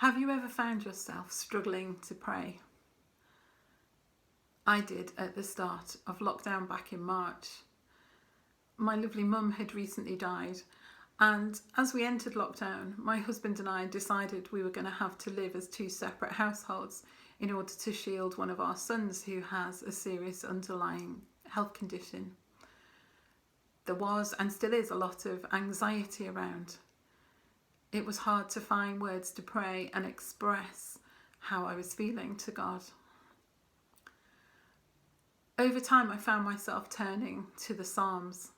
Have you ever found yourself struggling to pray? I did at the start of lockdown back in March. My lovely mum had recently died, and as we entered lockdown, my husband and I decided we were going to have to live as two separate households in order to shield one of our sons who has a serious underlying health condition. There was and still is a lot of anxiety around. It was hard to find words to pray and express how I was feeling to God. Over time, I found myself turning to the Psalms.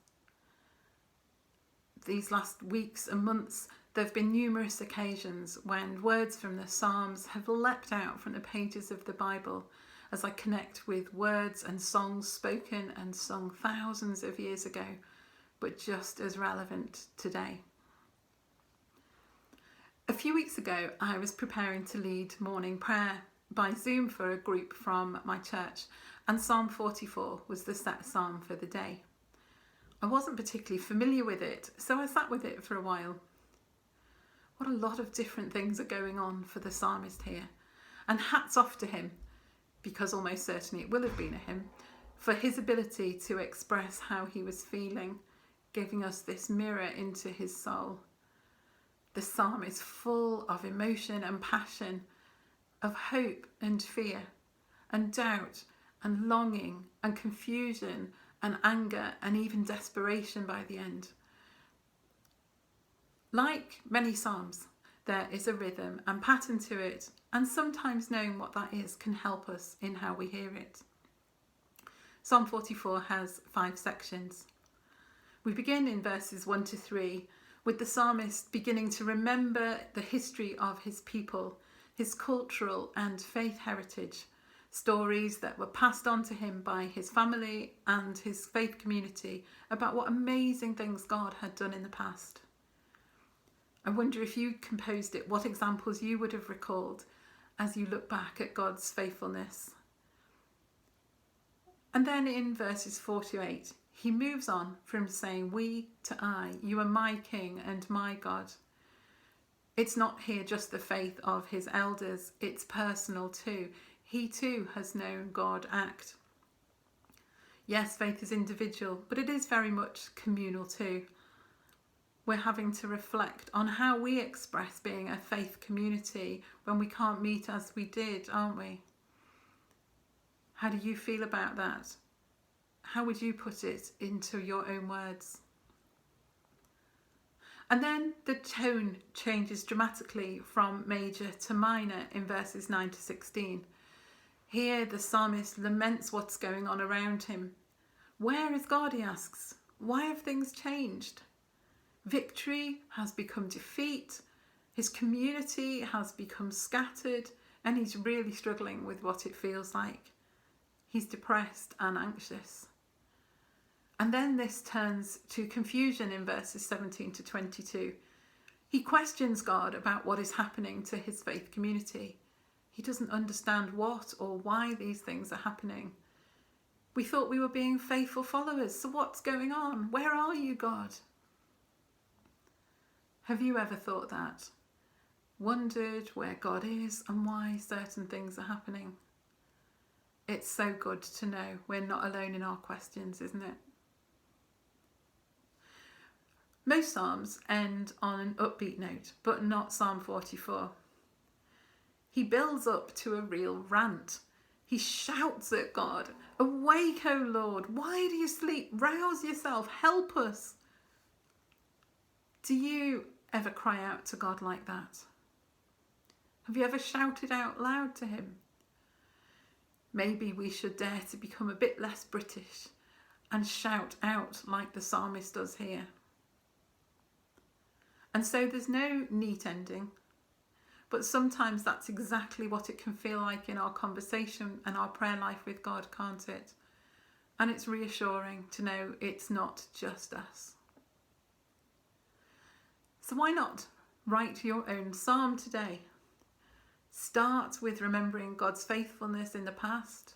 These last weeks and months, there have been numerous occasions when words from the Psalms have leapt out from the pages of the Bible as I connect with words and songs spoken and sung thousands of years ago, but just as relevant today. A few weeks ago, I was preparing to lead morning prayer by Zoom for a group from my church, and Psalm 44 was the set psalm for the day. I wasn't particularly familiar with it, so I sat with it for a while. What a lot of different things are going on for the psalmist here, and hats off to him, because almost certainly it will have been a hymn, for his ability to express how he was feeling, giving us this mirror into his soul. The psalm is full of emotion and passion, of hope and fear, and doubt and longing and confusion and anger and even desperation by the end. Like many psalms, there is a rhythm and pattern to it, and sometimes knowing what that is can help us in how we hear it. Psalm 44 has 5 sections. We begin in verses 1 to 3 with the psalmist beginning to remember the history of his people, his cultural and faith heritage, stories that were passed on to him by his family and his faith community about what amazing things God had done in the past. I wonder if you composed it, what examples you would have recalled as you look back at God's faithfulness. And then in verses 4 to 8, he moves on from saying we to I, you are my king and my God. It's not here just the faith of his elders, it's personal too. He too has known God act. Yes, faith is individual, but it is very much communal too. We're having to reflect on how we express being a faith community when we can't meet as we did, aren't we? How do you feel about that? How would you put it into your own words? And then the tone changes dramatically from major to minor in verses 9 to 16. Here the psalmist laments what's going on around him. Where is God, he asks. Why have things changed? Victory has become defeat. His community has become scattered, and he's really struggling with what it feels like. He's depressed and anxious. And then this turns to confusion in verses 17 to 22. He questions God about what is happening to his faith community. He doesn't understand what or why these things are happening. We thought we were being faithful followers, so what's going on? Where are you, God? Have you ever thought that? Wondered where God is and why certain things are happening? It's so good to know we're not alone in our questions, isn't it? Most psalms end on an upbeat note, but not Psalm 44. He builds up to a real rant. He shouts at God, "Awake, O Lord, why do you sleep? Rouse yourself, help us." Do you ever cry out to God like that? Have you ever shouted out loud to him? Maybe we should dare to become a bit less British and shout out like the psalmist does here. And so there's no neat ending, but sometimes that's exactly what it can feel like in our conversation and our prayer life with God, can't it? And it's reassuring to know it's not just us. So why not write your own psalm today? Start with remembering God's faithfulness in the past.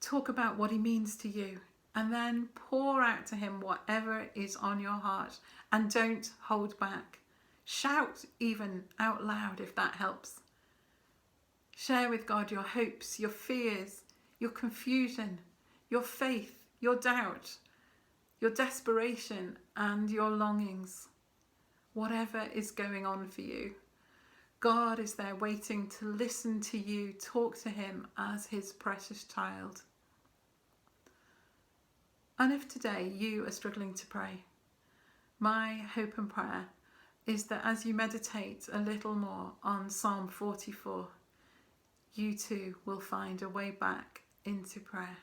Talk about what he means to you, and then pour out to him whatever is on your heart, and don't hold back. Shout even out loud if that helps. Share with God your hopes, your fears, your confusion, your faith, your doubt, your desperation and your longings. Whatever is going on for you, God is there waiting to listen to you, talk to him as his precious child. And if today you are struggling to pray, my hope and prayer is that as you meditate a little more on Psalm 44, you too will find a way back into prayer.